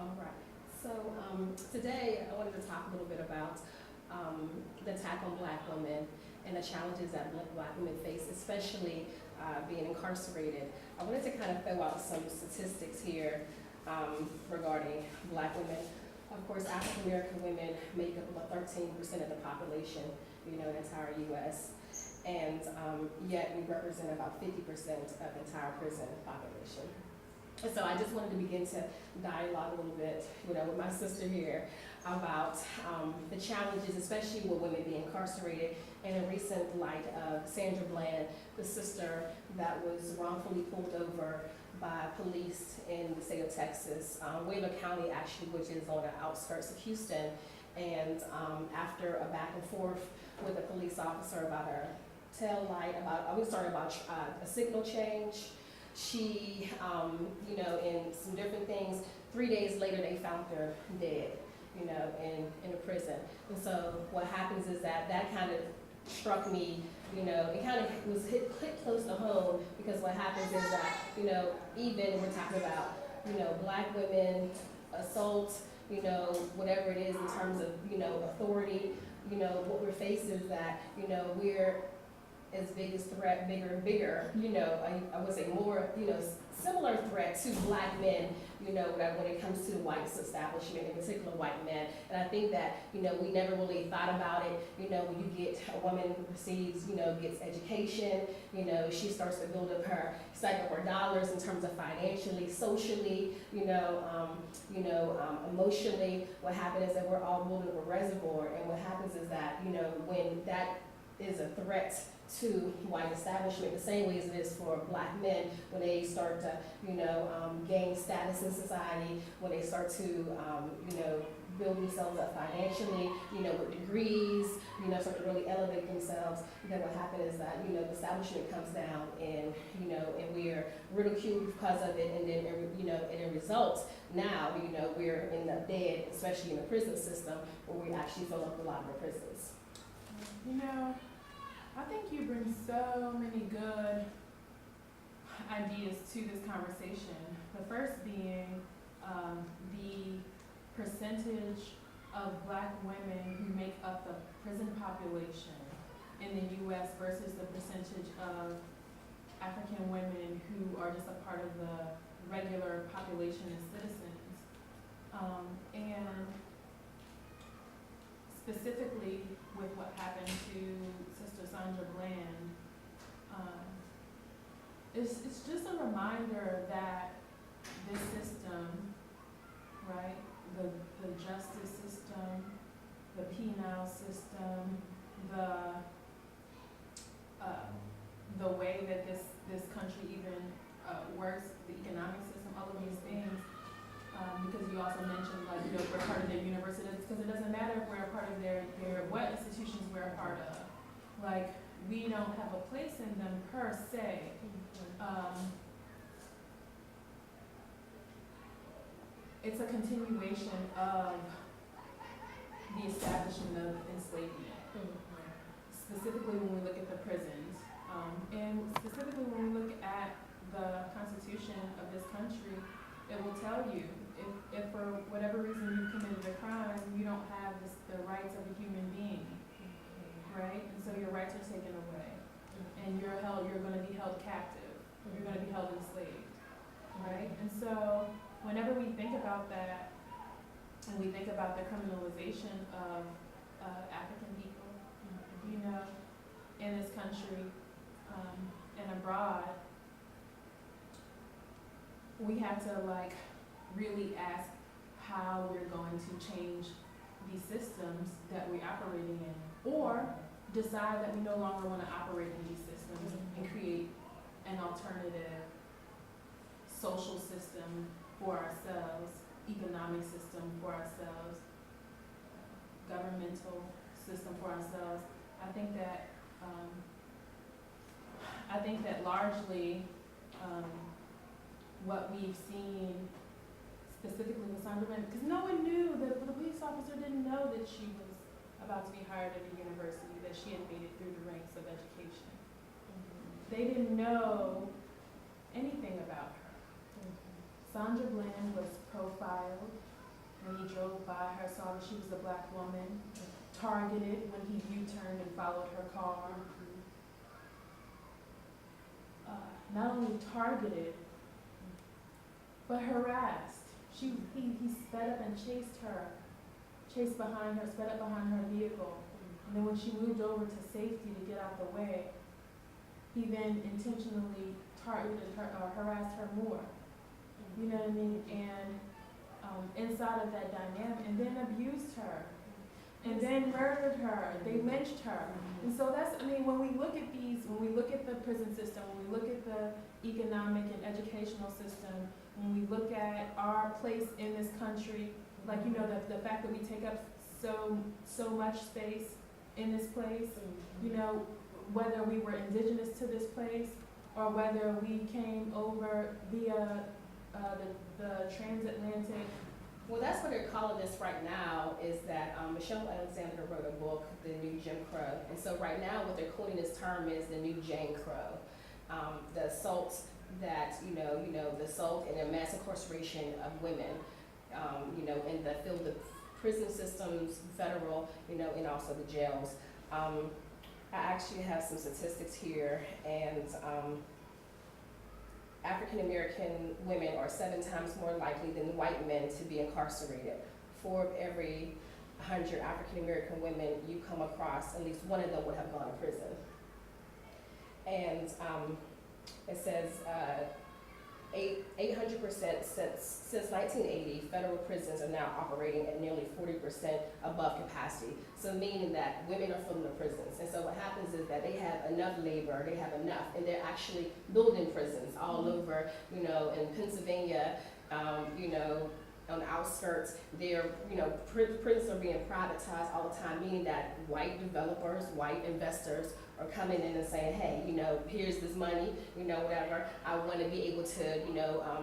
All right. So today I wanted to talk a little bit about the attack on Black women and the challenges that Black women face, especially being incarcerated. I wanted to kind of throw out some statistics here regarding Black women. Of course, African American women make up about 13% of the population, in the entire U.S. And yet we represent about 50% of the entire prison population. And so I just wanted to begin to dialogue a little bit, with my sister here about the challenges, especially with women being incarcerated, and a recent light of Sandra Bland, the sister that was wrongfully pulled over by police in the state of Texas, Wheeler County actually, which is on the outskirts of Houston. And after a back and forth with a police officer about her tail light, about a signal change, she, in some different things, 3 days later they found her dead, in a prison. And so what happens is that kind of struck me, it kind of was hit close to home, because what happens is that, even we're talking about, Black women, assault, whatever it is in terms of, authority, what we're facing is that, we're as big as threat, bigger and bigger, I would say more, similar threat to Black men, when it comes to the white establishment, in particular white men. And I think that, we never really thought about it, when you get a woman who receives, gets education, she starts to build up her, cycle her dollars in terms of financially, socially, emotionally. What happens is that we're all building up a reservoir, and what happens is that, when that is a threat to white establishment, the same way as it is for Black men, when they start to, gain status in society, when they start to, build themselves up financially, with degrees, start to really elevate themselves. Then what happens is that, the establishment comes down, and, and we're ridiculed because of it, and then, and it results now, we're in the dead, especially in the prison system, where we actually fill up a lot of the prisons. I think you bring so many good ideas to this conversation. The first being the percentage of Black women who make up the prison population in the U.S. versus the percentage of African women who are just a part of the regular population as citizens. And specifically with what happened to Sister Sandra Bland, it's just a reminder that this system, right, the justice system, the penal system, the way that this country even works, the economic system, all of these things. Because you also mentioned, we're part of their universities, because it doesn't matter if we're a part of their what institutions we're a part of. We don't have a place in them per se. It's a continuation of the establishment of enslavement. Specifically when we look at the prisons, and specifically when we look at the Constitution of this country, it will tell you if for whatever reason you committed a crime, you don't have the rights of a human being, right? And so your rights are taken away, and you're going to be held captive. You're going to be held enslaved, right? And so whenever we think about that, and we think about the criminalization of African people, in this country and abroad, we have to really ask how we're going to change these systems that we're operating in, or decide that we no longer want to operate in these systems and create an alternative social system for ourselves, economic system for ourselves, governmental system for ourselves. I think that largely what we've seen specifically with Sandra Bland, because no one knew, the police officer didn't know that she was about to be hired at a university, that she had made it through the ranks of education. They didn't know anything about her. Sandra Bland was profiled, when he drove by her, saw that she was a black woman, targeted when he U-turned and followed her car. Not only targeted, but harassed. He sped up and chased behind her, sped up behind her vehicle. And then when she moved over to safety to get out the way, he then intentionally targeted her, or harassed her more. You know what I mean? And inside of that dynamic, and then abused her, and then murdered her. They lynched her. And so that's, I mean, when we look at the prison system, when we look at the economic and educational system, when we look at our place in this country, like, you know, the fact that we take up so much space in this place, you know, whether we were indigenous to this place or whether we came over via the transatlantic. Well, that's what they're calling this right now, is that Michelle Alexander wrote a book, The New Jim Crow. And so right now what they're quoting this term is the new Jane Crow. The assaults that, the assault and the mass incarceration of women, in the field of prison systems, federal, and also the jails. I actually have some statistics here, and African American women are 7 times more likely than white men to be incarcerated. 4 of every 100 African American women you come across, at least one of them would have gone to prison. And it says 800% since 1980, federal prisons are now operating at nearly 40% above capacity. So meaning that women are filling the prisons. And so what happens is that they have enough labor, they have enough, and they're actually building prisons all over, in Pennsylvania, on the outskirts. Prisons are being privatized all the time, meaning that white developers, white investors are coming in and saying, hey, here's this money, whatever. I want to be able to,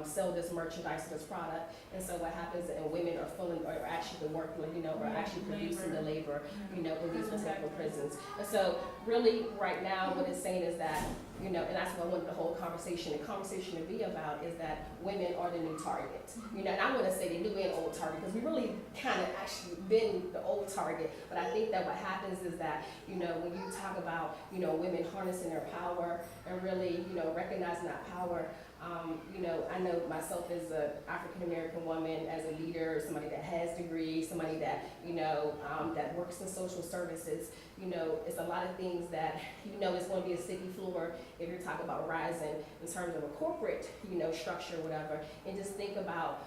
sell this merchandise, this product. And so what happens, and women are actually working, or actually producing the labor, in these particular prisons. And so really right now what it's saying is that, and that's what I want the whole conversation to be about, is that women are the new target. And I want to say the new and old target, because we really kind of actually been the old target. But I think that what happens is that, when you talk about, women harnessing their power and really, recognizing that power, I know myself as an African American woman, as a leader, somebody that has degrees, somebody that, that works in social services, it's a lot of things that, it's going to be a sticky floor if you're talking about rising in terms of a corporate, structure or whatever. And just think about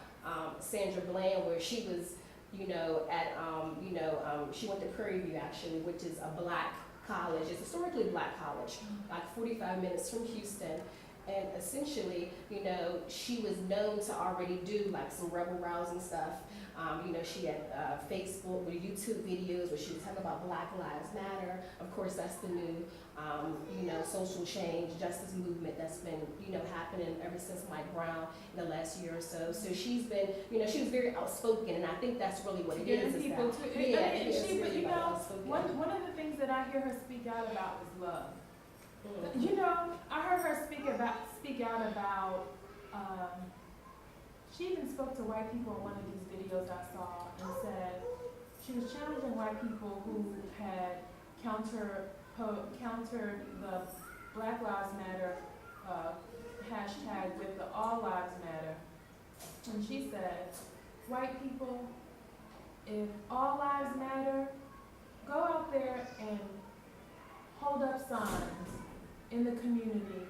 Sandra Bland, where she was, she went to Prairie View actually, which is a black college. It's historically black college, like 45 minutes from Houston. And essentially, she was known to already do like some rebel rousing stuff. She had Facebook or YouTube videos where she was talking about Black Lives Matter. Of course, that's the new, social change, justice movement that's been, happening ever since Mike Brown in the last year or so. So she's been, she was very outspoken, and I think that's really what it is. People too. One of the things that I hear her speak out about is love. I heard her speak out about, she even spoke to white people in one of these videos I saw and said she was challenging white people who had countered the Black Lives Matter hashtag with the All Lives Matter. And she said, white people, if all lives matter, go out there and hold up signs in the community,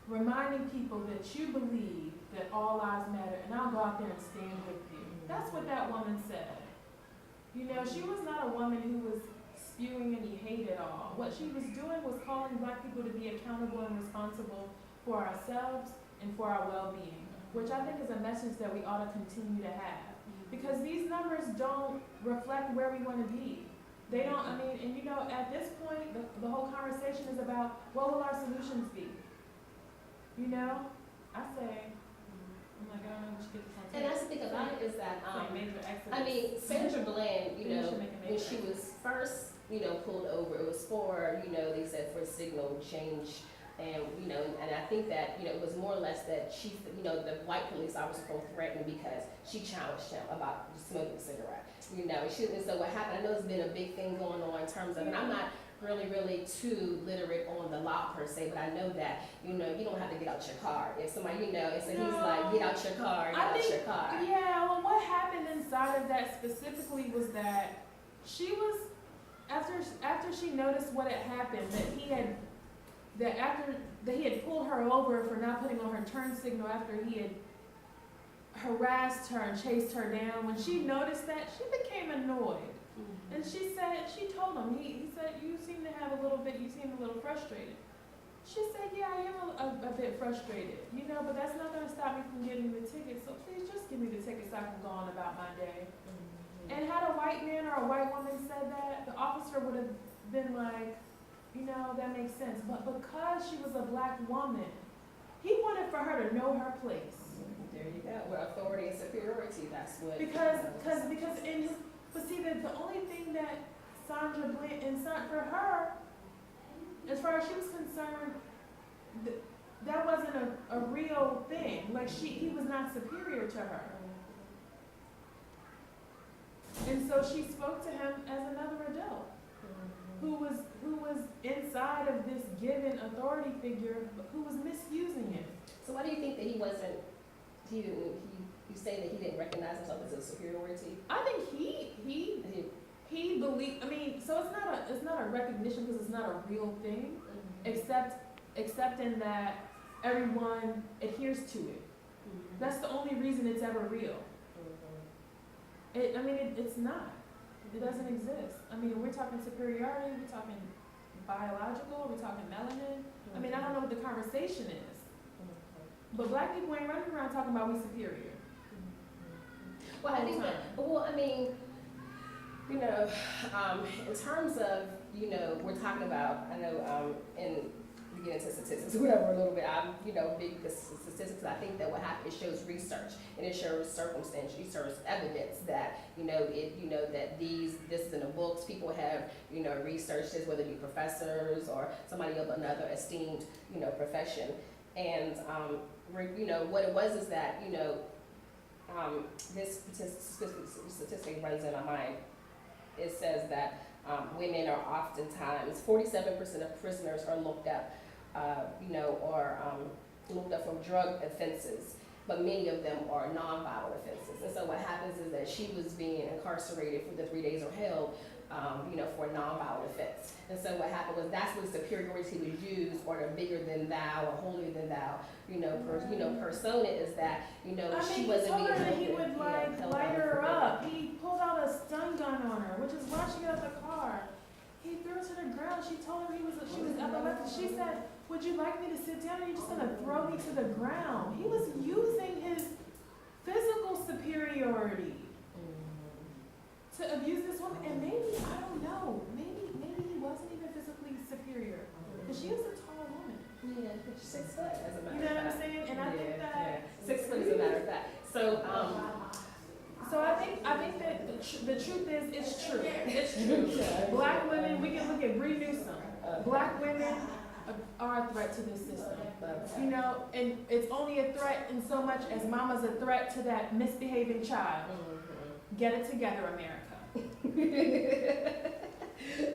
reminding people that you believe that all lives matter, and I'll go out there and stand with you. That's what that woman said. She was not a woman who was spewing any hate at all. What she was doing was calling black people to be accountable and responsible for ourselves and for our well-being, which I think is a message that we ought to continue to have. Because these numbers don't reflect where we want to be. They don't, at this point, the whole conversation is about what will our solutions be? I say, I'm like, I don't know what you get this on. And that's the thing about it is that, major exodus. Sandra Bland, when she was first, pulled over, it was for, they said for signal change, And, and I think that, it was more or less that the white police officer felt threatened because she challenged him about smoking a cigarette. And so what happened, I know it's been a big thing going on in terms of, and I'm not really too literate on the law per se, but I know that, you don't have to get out your car. If somebody, and so he's like, get out your car, your car. Yeah, well, what happened inside of that specifically was that she was, after she noticed what had happened, that he had pulled her over for not putting on her turn signal after he had harassed her and chased her down. When she noticed that, she became annoyed. And she told him, he said, you seem a little frustrated. She said, yeah, I am a bit frustrated, but that's not going to stop me from getting the ticket, so please just give me the ticket so I can go on about my day. And had a white man or a white woman said that, the officer would have been like, that makes sense. But because she was a black woman, he wanted for her to know her place. There you go. With authority and superiority, that's what. Because but see, the only thing that Sandra Bland, and for her, as far as she was concerned, that wasn't a real thing. Like he was not superior to her. And so she spoke to him as another adult who was inside of this given authority figure who was misusing it. So why do you think that you say that he didn't recognize himself as a superiority? I think he believed, so it's not a recognition because it's not a real thing, except in that everyone adheres to it. That's the only reason it's ever real. It's not. It doesn't exist. We're talking superiority, we're talking biological, we're talking melanin. I don't know what the conversation is. But black people ain't running around talking about we superior. Well, I think in terms of, we're talking about, I know, and we get into statistics, whatever, a little bit. I'm, big with statistics. I think that what happens, it shows research, and it shows circumstance, it shows evidence that, that this is in the books. People have, researched this, whether it be professors or somebody of another esteemed, profession. And, what it was is that, this statistic runs in my mind. It says that women are oftentimes, 47% of prisoners are looked up, looked up from drug offenses, but many of them are nonviolent offenses. And so what happens is that she was being incarcerated for the 3 days or held, for a nonviolent offense. And so what happened was that's when superiority was used, or the bigger than thou or holier than thou, persona is that, she wasn't being held. He would light her up. He pulled out a stun gun on her, which is why she got out of the car. He threw her to the ground. She told him she was epileptic. She said, would you like me to sit down, or are you just gonna throw me to the ground? He was using his physical superiority to abuse this woman. And maybe, I don't know, maybe he wasn't even physically superior. Because she was a tall woman. Yeah, 6 foot, as a matter of fact. You know what I'm saying? And I think that 6 foot, as a matter of fact. So I think that the truth is, it's true. It's true. Black women, we can look at Bree Newsom. Black women are a threat to this system. And it's only a threat in so much as mama's a threat to that misbehaving child. Get it together, America.